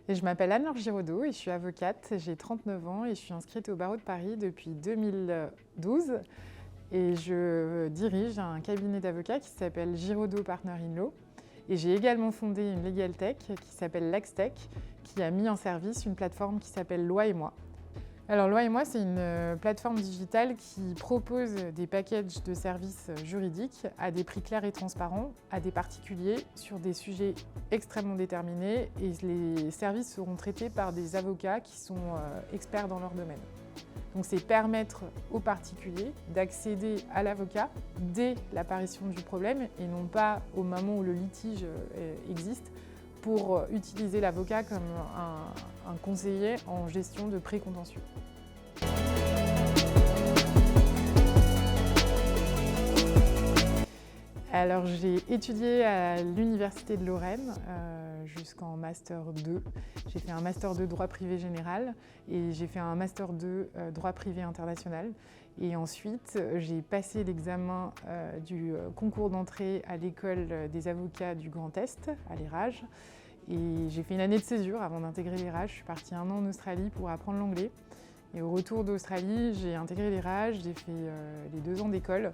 Et je m'appelle Anne-Laure Giraudot et je suis avocate. J'ai 39 ans et je suis inscrite au barreau de Paris depuis 2012. Et je dirige un cabinet d'avocats qui s'appelle Giraudot Partner in Law. Et j'ai également fondé une legal tech qui s'appelle LexTech, qui a mis en service une plateforme qui s'appelle Loi et moi. Alors Loi et moi, c'est une plateforme digitale qui propose des packages de services juridiques à des prix clairs et transparents à des particuliers sur des sujets extrêmement déterminés, et les services seront traités par des avocats qui sont experts dans leur domaine. Donc c'est permettre aux particuliers d'accéder à l'avocat dès l'apparition du problème et non pas au moment où le litige existe, pour utiliser l'avocat comme un conseiller en gestion de précontentieux. Alors j'ai étudié à l'Université de Lorraine jusqu'en Master 2. J'ai fait un Master 2 droit privé général et j'ai fait un Master 2 droit privé international. Et ensuite, j'ai passé l'examen du concours d'entrée à l'école des avocats du Grand Est, à l'ERAJ. Et j'ai fait une année de césure avant d'intégrer l'ERAJ. Je suis partie 1 an en Australie pour apprendre l'anglais. Et au retour d'Australie, j'ai intégré l'ERAJ, j'ai fait les 2 ans d'école.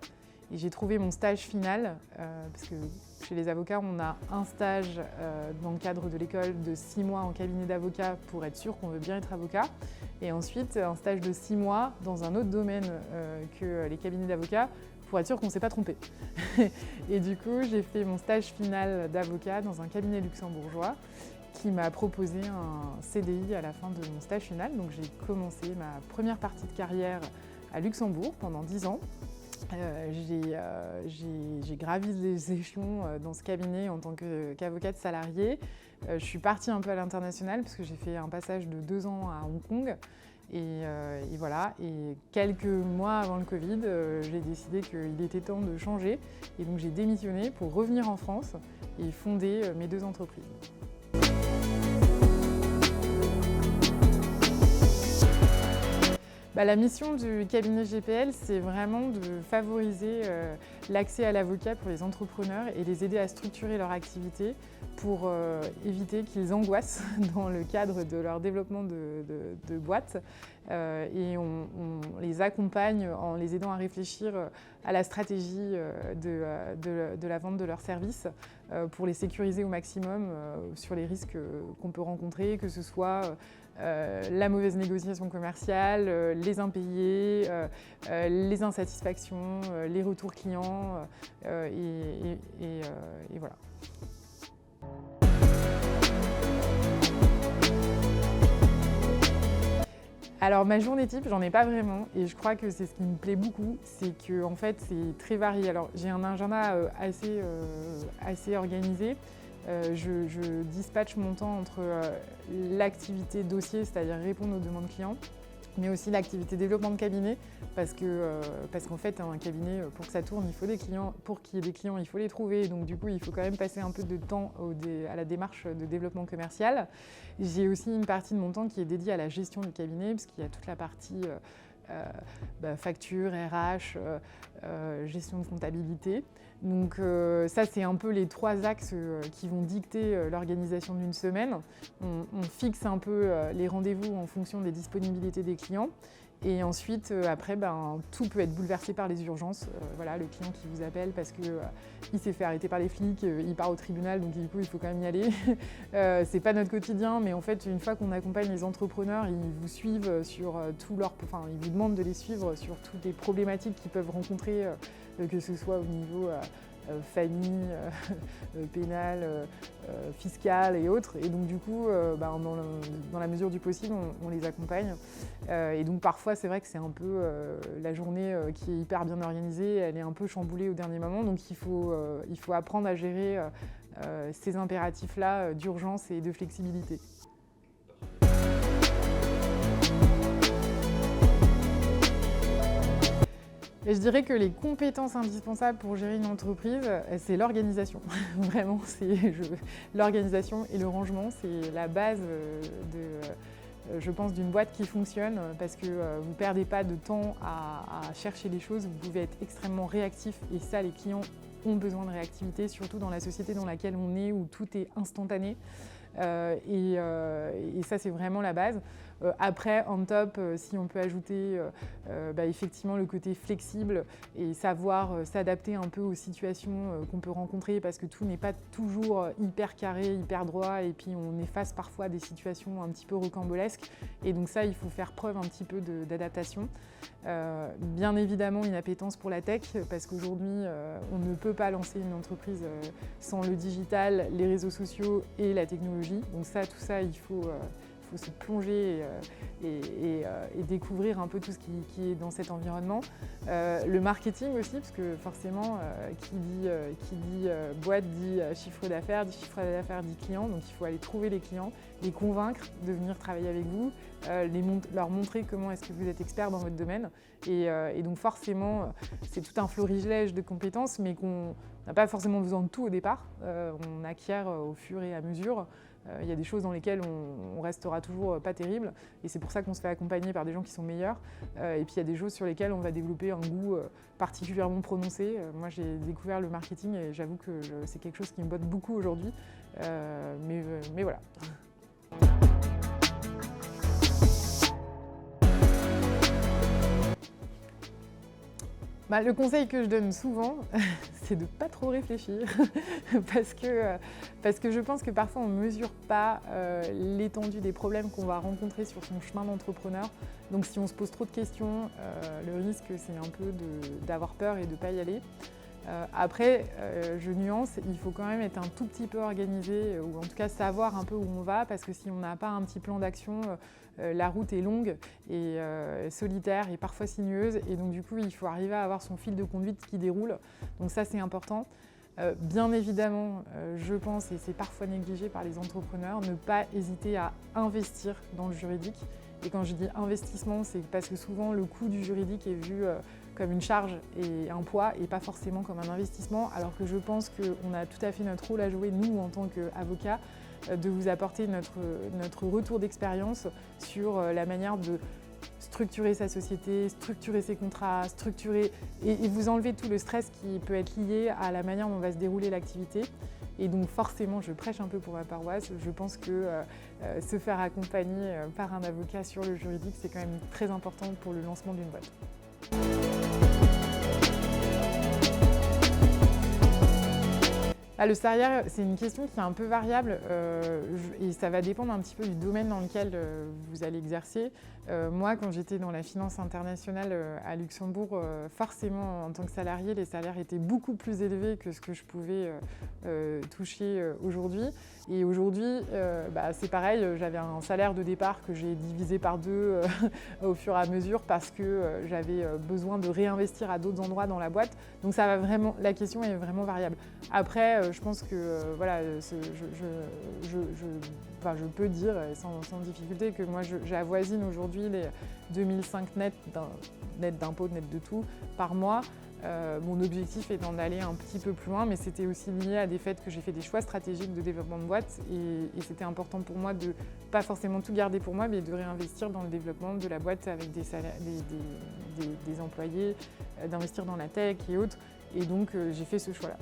Et j'ai trouvé mon stage final, parce que chez les avocats, on a un stage dans le cadre de l'école de 6 mois en cabinet d'avocat pour être sûr qu'on veut bien être avocat. Et ensuite, un stage de 6 mois dans un autre domaine que les cabinets d'avocats pour être sûr qu'on ne s'est pas trompé. Et du coup, j'ai fait mon stage final d'avocat dans un cabinet luxembourgeois qui m'a proposé un CDI à la fin de mon stage final. Donc j'ai commencé ma première partie de carrière à Luxembourg pendant 10 ans. J'ai gravi les échelons dans ce cabinet en tant qu'avocate salariée. Je suis partie un peu à l'international parce que j'ai fait un passage de 2 ans à Hong Kong. Et voilà, et quelques mois avant le Covid, j'ai décidé qu'il était temps de changer. Et donc j'ai démissionné pour revenir en France et fonder mes 2 entreprises. La mission du cabinet GPL, c'est vraiment de favoriser l'accès à l'avocat pour les entrepreneurs et les aider à structurer leur activité pour éviter qu'ils angoissent dans le cadre de leur développement de boîte. Et on les accompagne en les aidant à réfléchir à la stratégie de la vente de leurs services pour les sécuriser au maximum sur les risques qu'on peut rencontrer, que ce soit la mauvaise négociation commerciale, les impayés, les insatisfactions, les retours clients, et voilà. Alors ma journée type, j'en ai pas vraiment, et je crois que c'est ce qui me plaît beaucoup, c'est que en fait c'est très varié. Alors j'ai un agenda assez organisé. Je dispatche mon temps entre l'activité dossier, c'est-à-dire répondre aux demandes clients, mais aussi l'activité développement de cabinet, parce qu'en fait, un cabinet, pour que ça tourne, il faut des clients. Pour qu'il y ait des clients, il faut les trouver. Donc du coup, il faut quand même passer un peu de temps à la démarche de développement commercial. J'ai aussi une partie de mon temps qui est dédiée à la gestion du cabinet, parce qu'il y a toute la partie facture, RH, gestion de comptabilité. Donc ça, c'est un peu les 3 axes qui vont dicter l'organisation d'une semaine. On fixe un peu les rendez-vous en fonction des disponibilités des clients. Et ensuite, après, tout peut être bouleversé par les urgences. Voilà, le client qui vous appelle parce qu'il s'est fait arrêter par les flics, il part au tribunal, donc du coup, il faut quand même y aller. C'est pas notre quotidien, mais en fait, une fois qu'on accompagne les entrepreneurs, ils vous suivent sur ils vous demandent de les suivre sur toutes les problématiques qu'ils peuvent rencontrer, que ce soit au niveau famille, pénale, fiscale et autres. Et donc du coup, dans la mesure du possible, on les accompagne. Et donc parfois, c'est vrai que c'est un peu la journée qui est hyper bien organisée, elle est un peu chamboulée au dernier moment. Donc il faut apprendre à gérer ces impératifs-là d'urgence et de flexibilité. Et je dirais que les compétences indispensables pour gérer une entreprise, c'est l'organisation. Vraiment, l'organisation et le rangement, c'est la base je pense, d'une boîte qui fonctionne, parce que vous ne perdez pas de temps à chercher les choses, vous pouvez être extrêmement réactif, et ça, les clients ont besoin de réactivité, surtout dans la société dans laquelle on est, où tout est instantané. Et ça, c'est vraiment la base. Après, en top, si on peut ajouter effectivement le côté flexible et savoir s'adapter un peu aux situations qu'on peut rencontrer, parce que tout n'est pas toujours hyper carré, hyper droit, et puis on est face parfois à des situations un petit peu rocambolesques. Et donc ça, il faut faire preuve un petit peu d'adaptation. Bien évidemment, une appétence pour la tech, parce qu'aujourd'hui, on ne peut pas lancer une entreprise sans le digital, les réseaux sociaux et la technologie. Donc ça, tout ça, il faut se plonger et découvrir un peu tout ce qui est dans cet environnement. Le marketing aussi, parce que forcément, qui dit boîte dit chiffre d'affaires, dit client. Donc il faut aller trouver les clients, les convaincre de venir travailler avec vous, leur montrer comment est-ce que vous êtes expert dans votre domaine. Et donc forcément, c'est tout un florilège de compétences, mais qu'on n'a pas forcément besoin de tout au départ. On acquiert au fur et à mesure. Il y a des choses dans lesquelles on restera toujours pas terrible, et c'est pour ça qu'on se fait accompagner par des gens qui sont meilleurs. Et puis il y a des choses sur lesquelles on va développer un goût particulièrement prononcé. Moi, j'ai découvert le marketing et j'avoue que c'est quelque chose qui me botte beaucoup aujourd'hui. Mais voilà. Le conseil que je donne souvent, c'est de ne pas trop réfléchir parce que je pense que parfois on ne mesure pas l'étendue des problèmes qu'on va rencontrer sur son chemin d'entrepreneur. Donc si on se pose trop de questions, le risque c'est un peu d'avoir peur et de ne pas y aller. Après, je nuance, il faut quand même être un tout petit peu organisé, ou en tout cas savoir un peu où on va, parce que si on n'a pas un petit plan d'action, la route est longue et solitaire et parfois sinueuse, et donc du coup il faut arriver à avoir son fil de conduite qui déroule, donc ça c'est important. Bien évidemment, je pense, et c'est parfois négligé par les entrepreneurs, ne pas hésiter à investir dans le juridique. Et quand je dis investissement, c'est parce que souvent le coût du juridique est vu comme une charge et un poids, et pas forcément comme un investissement, alors que je pense qu'on a tout à fait notre rôle à jouer, nous en tant qu'avocats, de vous apporter notre retour d'expérience sur la manière de structurer sa société, structurer ses contrats, et vous enlever tout le stress qui peut être lié à la manière dont va se dérouler l'activité. Et donc forcément, je prêche un peu pour ma paroisse, je pense que se faire accompagner par un avocat sur le juridique, c'est quand même très important pour le lancement d'une boîte. Le salaire, c'est une question qui est un peu variable et ça va dépendre un petit peu du domaine dans lequel vous allez exercer. Moi, quand j'étais dans la finance internationale à Luxembourg, forcément, en tant que salarié, les salaires étaient beaucoup plus élevés que ce que je pouvais toucher aujourd'hui. Et aujourd'hui, c'est pareil, j'avais un salaire de départ que j'ai divisé par 2 au fur et à mesure parce que j'avais besoin de réinvestir à d'autres endroits dans la boîte. Donc ça va vraiment, la question est vraiment variable. Après, je pense que je peux dire sans difficulté que moi j'avoisine aujourd'hui les 2005 net d'impôts, net de tout, par mois. Mon objectif est d'en aller un petit peu plus loin, mais c'était aussi lié à des faits que j'ai fait des choix stratégiques de développement de boîte, et c'était important pour moi de pas forcément tout garder pour moi, mais de réinvestir dans le développement de la boîte avec des employés, d'investir dans la tech et autres, et donc j'ai fait ce choix-là.